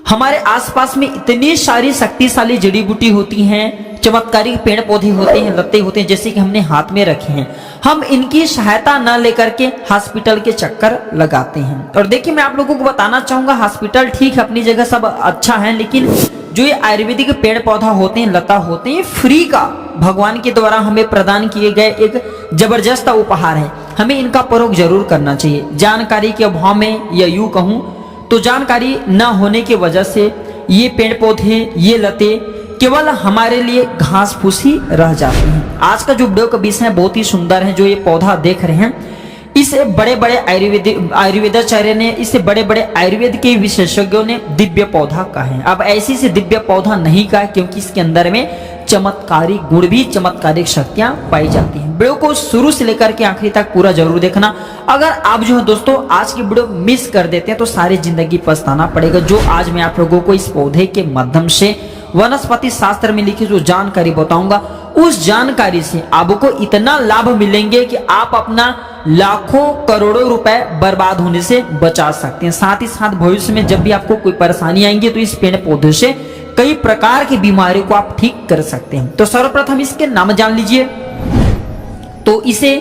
हमारे आसपास में इतनी सारी शक्तिशाली जड़ी बूटी होती हैं, चमत्कारी पेड़ पौधे होते हैं, लत्ते होते हैं, जैसे कि हमने हाथ में रखे हैं। हम इनकी सहायता न लेकर के हॉस्पिटल के चक्कर लगाते हैं। और देखिए, मैं आप लोगों को बताना चाहूंगा, हॉस्पिटल ठीक है, अपनी जगह सब अच्छा है, लेकिन जो ये आयुर्वेदिक पेड़ पौधा होते हैं, लता होते हैं, फ्री का भगवान के द्वारा हमें प्रदान किए गए एक जबरदस्त उपहार है। हमें इनका प्रयोग जरूर करना चाहिए। जानकारी के अभाव में, या यूं कहूं तो जानकारी न होने की वजह से ये पेड़ पौधे, ये लते केवल हमारे लिए घास फूस ही रह जाते हैं। आज का जो वीडियो का विषय बहुत ही सुंदर है। जो ये पौधा देख रहे हैं, इसे बड़े बड़े आयुर्वेदाचार्य ने, इसे बड़े बड़े आयुर्वेद के विशेषज्ञों ने दिव्य पौधा कहा है। अब ऐसी से दिव्य पौधा नहीं कहा, क्योंकि इसके अंदर में चमत्कारी गुण भी, चमत्कारिक शक्तियां पाई जाती हैं। वीडियो को शुरू से लेकर के आखिरी तक पूरा जरूर देखना। अगर आप जो है दोस्तों आज की वीडियो मिस कर देते हैं तो सारी जिंदगी पछताना पड़ेगा। जो आज मैं आप लोगों को इस पौधे के माध्यम से वनस्पति शास्त्र में लिखी जो जानकारी बताऊंगा, उस जानकारी से आपको इतना लाभ मिलेंगे कि आप अपना लाखों करोड़ों रुपए बर्बाद होने से बचा सकते हैं। साथ ही साथ भविष्य में जब भी आपको कोई परेशानी आएंगी तो इस पेड़ पौधे से कई प्रकार की बीमारियों को आप ठीक कर सकते हैं। तो सर्वप्रथम इसके नाम जान लीजिए। तो इसे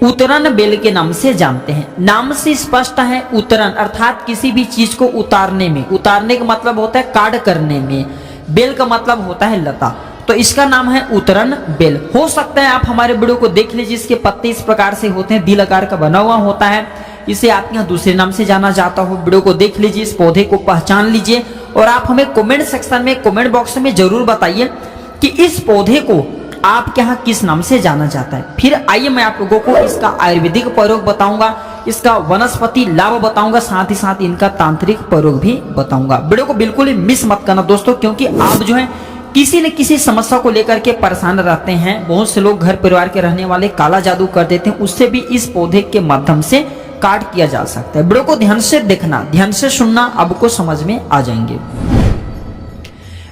उतरन बेल के नाम से जानते हैं। नाम से स्पष्ट है, उतरन अर्थात किसी भी चीज को उतारने में। उतारने का मतलब होता है काट करने में। बेल का मतलब होता है लता। तो इसका नाम है उतरन बेल। हो सकता है आप हमारे वीडियो को देख लीजिए। इसके पत्ते इस प्रकार से होते हैं, दिल आकार का बना हुआ होता है। इसे आप यहाँ दूसरे नाम से जाना जाता हो। वीडियो को देख लीजिए, इस पौधे को पहचान लीजिए और आप हमें कमेंट सेक्शन में, कमेंट बॉक्स में जरूर बताइए कि इस पौधे को आपके यहाँ किस नाम से जाना जाता है। फिर आइए मैं आप लोगों को इसका आयुर्वेदिक प्रयोग बताऊंगा, इसका वनस्पति लाभ बताऊंगा, साथ ही साथ इनका तांत्रिक प्रयोग भी बताऊंगा। वीडियो को बिल्कुल ही मिस मत करना दोस्तों, क्योंकि आप जो है किसी न किसी समस्या को लेकर के परेशान रहते हैं। बहुत से लोग घर परिवार के रहने वाले काला जादू कर देते हैं, उससे भी इस पौधे के माध्यम से काट किया जा सकता है। वीडियो को ध्यान से देखना, ध्यान से सुनना, आपको समझ में आ जाएंगे।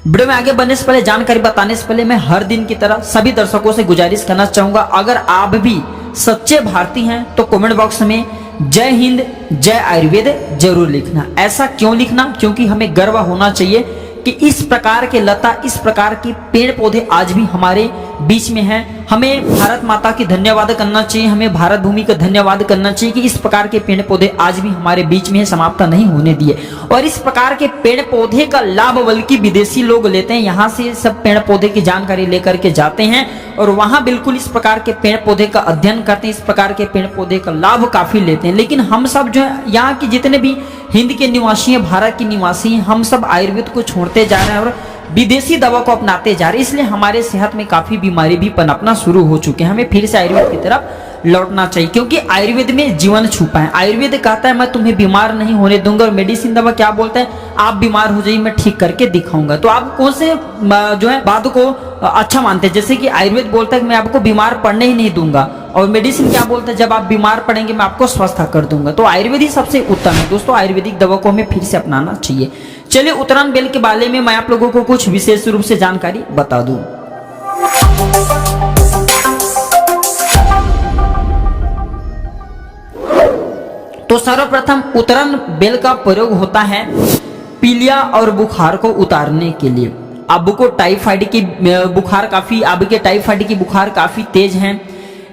वीडियो में आगे बढ़ने से पहले, जानकारी बताने से पहले, मैं हर दिन की तरह सभी दर्शकों से गुजारिश करना चाहूंगा, अगर आप भी सच्चे भारतीय हैं तो कमेंट बॉक्स में जय हिंद, जय आयुर्वेद जरूर लिखना। ऐसा क्यों लिखना? क्योंकि हमें गर्व होना चाहिए कि इस प्रकार के लता, इस प्रकार के पेड़ पौधे आज भी हमारे बीच में हैं। हमें भारत माता की धन्यवाद करना चाहिए, हमें भारत भूमि का धन्यवाद करना चाहिए कि इस प्रकार के पेड़ पौधे आज भी हमारे बीच में है, समाप्त नहीं होने दिए। और इस प्रकार के पेड़ पौधे का लाभ बल्कि विदेशी लोग लेते हैं। यहाँ से सब पेड़ पौधे की जानकारी लेकर के जाते हैं और वहां बिल्कुल इस प्रकार के पेड़ पौधे का अध्ययन करते हैं, इस प्रकार के पेड़ पौधे का लाभ काफी लेते हैं। लेकिन हम सब जो है, यहाँ के जितने भी हिंद के निवासी हैं, भारत के निवासी हैं, हम सब आयुर्वेद को छोड़ते जा रहे हैं और विदेशी दवा को अपनाते जा रहे हैं। इसलिए हमारे सेहत में काफी बीमारी भी पनपना शुरू हो चुके हैं। हमें फिर से आयुर्वेद की तरफ लौटना चाहिए, क्योंकि आयुर्वेद में जीवन छुपा है। आयुर्वेद कहता है मैं तुम्हें बीमार नहीं होने दूंगा, और मेडिसिन दवा क्या बोलता है, आप बीमार हो जाइए, मैं ठीक करके दिखाऊंगा। तो आप कौन से जो है बात को अच्छा मानते हैं? जैसे कि आयुर्वेद बोलता है कि मैं आपको बीमार पड़ने ही नहीं दूंगा, और मेडिसिन क्या बोलता है, जब आप बीमार पड़ेंगे मैं आपको स्वस्थ कर दूंगा। तो आयुर्वेद ही सबसे उत्तम है दोस्तों। आयुर्वेदिक दवा को हमें फिर से अपनाना चाहिए। चलिए, उतरन बेल के बारे में मैं आप लोगों को कुछ विशेष रूप से जानकारी बता दूं। तो सर्वप्रथम उतरन बेल का प्रयोग होता है पीलिया और बुखार को उतारने के लिए। आपको टाइफाइड की बुखार काफी, आपके टाइफाइड की बुखार काफी तेज है,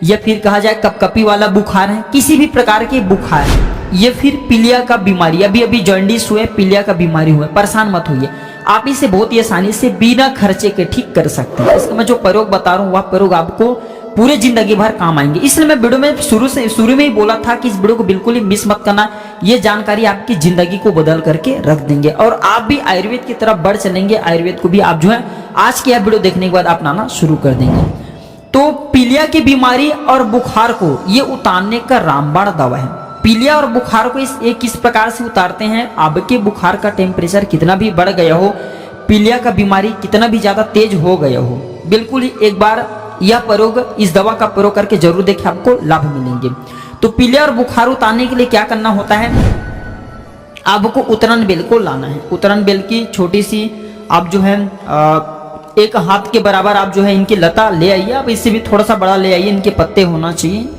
या फिर कहा जाए कपकपी वाला बुखार है, किसी भी प्रकार के बुखार, ये फिर पीलिया का बीमारी, अभी जॉन्डिस हुए, पीलिया का बीमारी हुए, परेशान मत होइए। आप इसे बहुत ही आसानी से बिना खर्चे के ठीक कर सकते हैं। इसका मैं जो प्रयोग बता रहा हूँ वह प्रयोग आपको पूरे जिंदगी भर काम आएंगे। इसलिए मैं वीडियो में शुरू में ही बोला था कि इस वीडियो को बिल्कुल ही मिस मत करना। ये जानकारी आपकी जिंदगी को बदल करके रख देंगे और आप भी आयुर्वेद की तरफ बढ़ चलेंगे। आयुर्वेद को भी आप जो है आज की यह वीडियो देखने के बाद अपनाना शुरू कर देंगे। तो पीलिया की बीमारी और बुखार को ये उतारने का रामबाण दवा है। पीलिया और बुखार को किस प्रकार से उतारते हैं? आपके बुखार का टेम्परेचर कितना भी बढ़ गया हो, पीलिया का बीमारी कितना भी ज्यादा तेज हो गया हो, बिल्कुल ही एक बार यह प्रयोग, इस दवा का प्रयोग करके जरूर देखें, आपको लाभ मिलेंगे। तो पीलिया और बुखार उतारने के लिए क्या करना होता है? आपको उतरन बेल को लाना है। उतरन बेल की छोटी सी आप जो है एक हाथ के बराबर आप जो है इनकी लता ले आइए। आप इससे भी थोड़ा सा बड़ा ले आइए, इनके पत्ते होना चाहिए।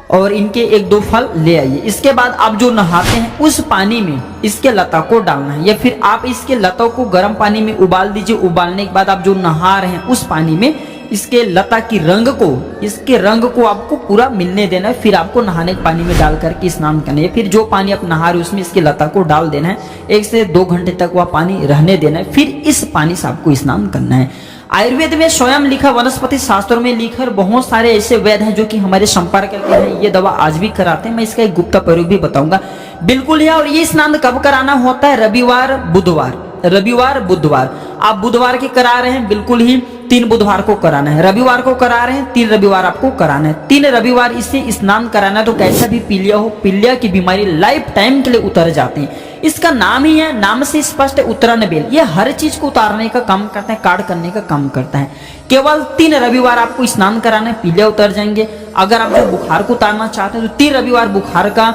और इनके एक दो फल ले आइए। इसके बाद आप जो नहाते हैं उस पानी में इसके लता को डालना है, या फिर आप इसके लता को गर्म पानी में उबाल दीजिए। उबालने के बाद आप जो नहा रहे हैं उस पानी में इसके लता की रंग को, इसके रंग को आपको पूरा मिलने देना है। फिर आपको नहाने के पानी में डाल करके स्नान करना है। फिर जो पानी आप नहा रहे उसमें इसके लता को डाल देना है। 1 से 2 घंटे तक वह पानी रहने देना है। फिर इस पानी से आपको स्नान करना है। आयुर्वेद में स्वयं लिखा, वनस्पति शास्त्रों में लिखा, बहुत सारे ऐसे वैद्य हैं जो कि हमारे संपर्क के हैं, ये दवा आज भी कराते हैं। मैं इसका एक गुप्त प्रयोग भी बताऊंगा बिल्कुल है। और ये स्नान कब कराना होता है? रविवार बुधवार, रविवार बुधवार। आप बुधवार के करा रहे हैं, बिल्कुल ही 3 बुधवार को कराना है। रविवार को करा रहे हैं, 3 रविवार आपको कराना है। 3 रविवार इससे स्नान कराना है। तो कैसा भी पीलिया हो, पीलिया की बीमारी लाइफ टाइम के लिए उतर जाते हैं। इसका नाम ही है, नाम से स्पष्ट, उतरन बेल। ये हर चीज को उतारने का काम करता है, काट करने का काम करता है। केवल 3 रविवार आपको स्नान कराना है, पीलिया उतर जाएंगे। अगर आप जो बुखार को उतारना चाहते हैं तो 3 रविवार बुखार का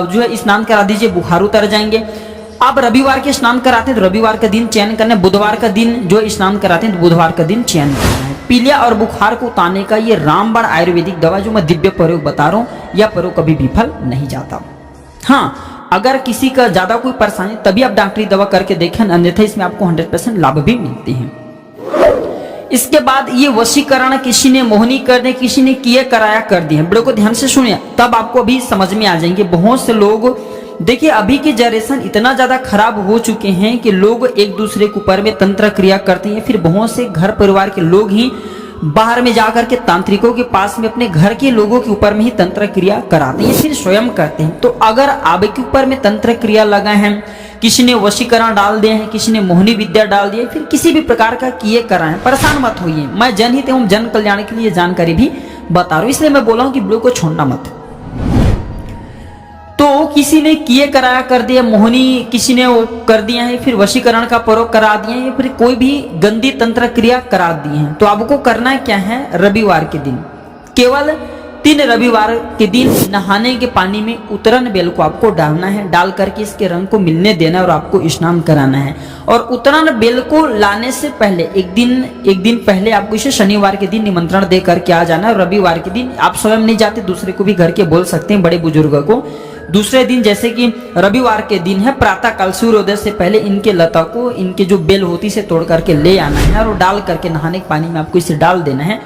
जो है स्नान करा दीजिए, बुखार उतर जाएंगे। आप रविवार के स्नान कराते हैं तो रविवार का दिन चयन करना है। बुधवार का दिन जो स्नान कराते हैं तो बुधवार का दिन चयन करना है। पीलिया और बुखार को उतारने का ये रामबाण आयुर्वेदिक दवा जो मैं दिव्य प्रयोग बता रहा हूँ, यह प्रयोग कभी विफल नहीं जाता। हाँ, अगर किसी का ज्यादा कोई परेशानी तभी आप डॉक्टरी दवा करके देखें, अन्यथा इसमें आपको 100% लाभ भी मिलते हैं। इसके बाद ये वशीकरण किसी ने मोहनी कर दे, किसी ने किए कराया कर दिए। वीडियो को ध्यान से सुनिए, तब आपको अभी समझ में आ जाएंगे। बहुत से लोग, देखिए अभी की जनरेशन इतना ज्यादा खराब हो चुके हैं कि लोग एक दूसरे के ऊपर में तंत्र क्रिया करते हैं। फिर बहुत से घर परिवार के लोग ही बाहर में जाकर के तांत्रिकों के पास में अपने घर के लोगों के ऊपर में ही तंत्र क्रिया कराते हैं, फिर स्वयं करते हैं। तो अगर आपके ऊपर में तंत्र क्रिया लगा है, किसी ने वशीकरण डाल दिए हैं, किसी ने मोहनी विद्या डाल दी है, फिर किसी भी प्रकार का किए कराएं, परेशान मत होइए। मैं जनहित एवं जन कल्याण के लिए जानकारी भी बता रहा हूँ, इसलिए मैं बोला हूँ कि वीडियो को छोड़ना मत। तो किसी ने किए कराया कर दिया, मोहनी किसी ने वो कर दिया है, फिर वशीकरण का प्रयोग करा दिए हैं, फिर कोई भी गंदी तंत्र क्रिया करा दी है, तो आपको करना क्या है? रविवार के दिन, केवल 3 रविवार के दिन नहाने के पानी में उतरन बेल को आपको डालना है। डाल करके इसके रंग को मिलने देना है और आपको स्नान कराना है। और उतरन बेल को लाने से पहले एक दिन पहले आपको इसे शनिवार के दिन निमंत्रण दे करके आ जाना है। रविवार के दिन आप स्वयं नहीं जाते, दूसरे को भी घर के बोल सकते हैं, बड़े बुजुर्गों को। दूसरे दिन जैसे कि रविवार के दिन है, प्रातः काल सूर्योदय से पहले इनके लता को, इनके जो बेल होती से तोड़ करके ले आना है और डाल करके नहाने के पानी में आपको इसे डाल देना है।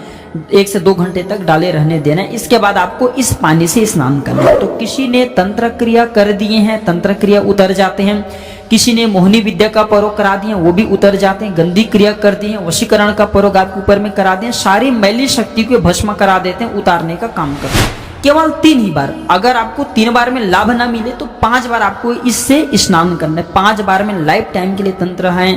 1 से 2 घंटे तक डाले रहने देना है। इसके बाद आपको इस पानी से स्नान करना है। तो किसी ने तंत्र क्रिया कर दिए हैं, तंत्र क्रिया उतर जाते हैं। किसी ने मोहनी विद्या का प्रयोग करा दिए, वो भी उतर जाते हैं। गंदी क्रिया कर दी है, वशीकरण का प्रयोग आपके ऊपर में करा दिए, सारी मैली शक्ति को भस्म करा देते हैं, उतारने का काम करते हैं। केवल 3 ही बार। अगर आपको 3 बार में लाभ ना मिले तो 5 बार आपको इससे स्नान करना है। 5 बार में लाइफ टाइम के लिए तंत्र है,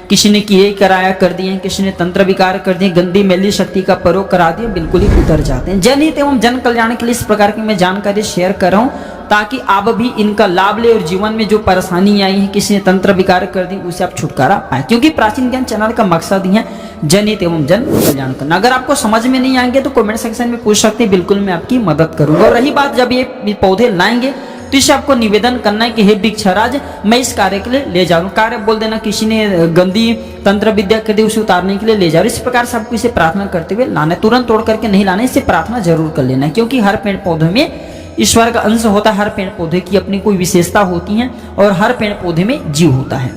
किसी ने किए कराया कर दिए, किसी ने तंत्र विकार कर दिए, गंदी मैली शक्ति का प्रयोग करा दिया, बिल्कुल ही उतर जाते हैं। जनहित एवं जन कल्याण के लिए इस प्रकार की मैं जानकारी शेयर कर रहा हूँ ताकि आप भी इनका लाभ ले और जीवन में जो परेशानी आई है, किसी ने तंत्र विकार कर दी, उसे आप छुटकारा पाए। क्योंकि प्राचीन ज्ञान चैनल का मकसद ही है जनहित एवं जन कल्याण करना। अगर आपको समझ में नहीं आएंगे तो कमेंट सेक्शन में पूछ सकते हैं, बिल्कुल मैं आपकी मदद करूंगा। और रही बात जब ये पौधे लाएंगे तो इसे आपको निवेदन करना है कि हे वृक्षराज, मैं इस कार्य के लिए ले जा रहा हूँ। कार्य बोल देना, किसी ने गंदी तंत्र विद्या कर दी उसे उतारने के लिए ले जा रहा हूँ। इस प्रकार से आपको इसे प्रार्थना करते हुए लाना है, तुरंत तोड़ करके नहीं लाना है, इसे प्रार्थना जरूर कर लेना है। क्योंकि हर पेड़ पौधे में ईश्वर का अंश होता है, हर पेड़ पौधे की अपनी कोई विशेषता होती है और हर पेड़ पौधे में जीव होता है।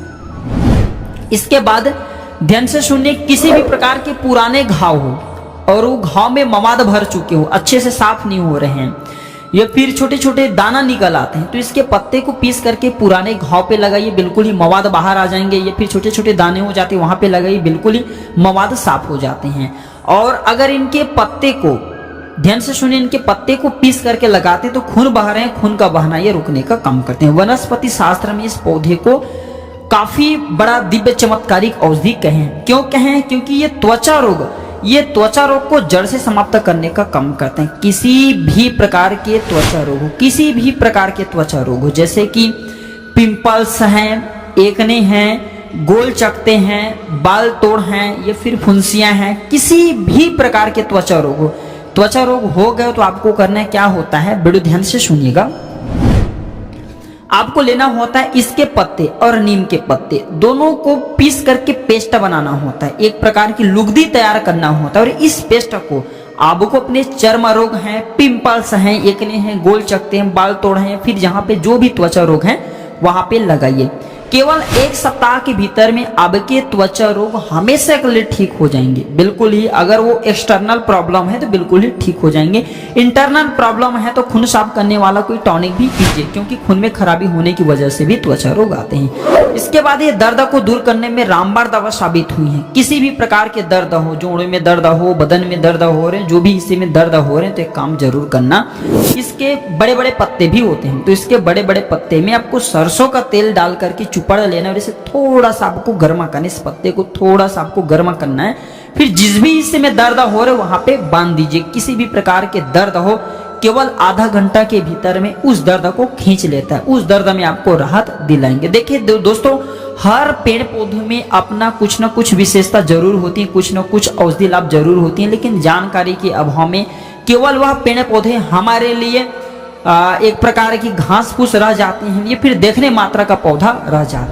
इसके बाद ध्यान से सुनिए, किसी भी प्रकार के पुराने घाव हो और वो घाव में मवाद भर चुके हो, अच्छे से साफ नहीं हो रहे हैं, या फिर छोटे छोटे दाना निकल आते हैं, तो इसके पत्ते को पीस करके पुराने घाव पे लगाइए, बिल्कुल ही मवाद बाहर आ जाएंगे। या फिर छोटे छोटे दाने हो जाते हैं वहां पे लगाइए, बिल्कुल ही मवाद साफ हो जाते हैं। और अगर इनके पत्ते को, ध्यान से सुनिए, इनके पत्ते को पीस करके लगाते तो खून बह रहे हैं, खून का बहना ये रुकने का काम करते हैं। वनस्पति शास्त्र में इस पौधे को काफी बड़ा दिव्य चमत्कारिक औषधि कहें। क्यों कहें? क्योंकि ये त्वचा रोग को जड़ से समाप्त करने का काम करते हैं। किसी भी प्रकार के त्वचा रोग हो, किसी भी प्रकार के त्वचा रोग हो, जैसे कि पिंपल्स हैं, एकने हैं, गोल चकते हैं, बाल तोड़ हैं, या फिर फुंसियां हैं, किसी भी प्रकार के त्वचा रोग हो, त्वचा रोग हो गए तो आपको करना क्या होता है, वीडियो ध्यान से सुनिएगा। आपको लेना होता है इसके पत्ते और नीम के पत्ते, दोनों को पीस करके पेस्ट बनाना होता है, एक प्रकार की लुगदी तैयार करना होता है। और इस पेस्ट को आपको अपने चर्म रोग हैं, पिंपल्स हैं, एकने हैं, गोल चकते हैं, बाल तोड़ हैं, फिर जहाँ पे जो भी त्वचा रोग हैं वहां पे लगाइए। केवल 1 सप्ताह के भीतर में आपके त्वचा रोग हमेशा के लिए ठीक हो जाएंगे। बिल्कुल ही, अगर वो एक्सटर्नल प्रॉब्लम है तो बिल्कुल ही ठीक हो जाएंगे। इंटरनल प्रॉब्लम है तो खून साफ करने वाला कोई टॉनिक भी पीजिए, क्योंकि खून में खराबी होने की वजह से भी त्वचा रोग आते हैं। इसके बाद ये दर्द को दूर करने में रामबाण दवा साबित हुई है। किसी भी प्रकार के दर्द हो, जोड़ों में दर्द हो, बदन में दर्द हो रहे, जो भी हिस्से में दर्द हो रहे हैं, तो एक काम जरूर करना। इसके बड़े बड़े पत्ते भी होते हैं, तो इसके बड़े बड़े पत्ते में आपको सरसों का तेल डाल करके चुपड़ लेना और इसे थोड़ा सा आपको गर्मा करना, इस पत्ते को थोड़ा सा आपको गर्मा करना है। फिर जिस भी हिस्से में दर्द हो रहे वहां पे बांध दीजिए। किसी भी प्रकार के दर्द हो, केवल आधा घंटा के भीतर में उस दर्द को खींच लेता है, उस दर्द में आपको राहत दिलाएंगे। देखिए दोस्तों, हर पेड़ पौधे में अपना कुछ न कुछ विशेषता जरूर होती है, कुछ न कुछ औषधि लाभ जरूर होती है, लेकिन जानकारी के अभाव में केवल वह पेड़ पौधे हमारे लिए एक प्रकार की घास फूस रह जाते हैं, ये फिर देखने मात्रा का पौधा रह जाता है।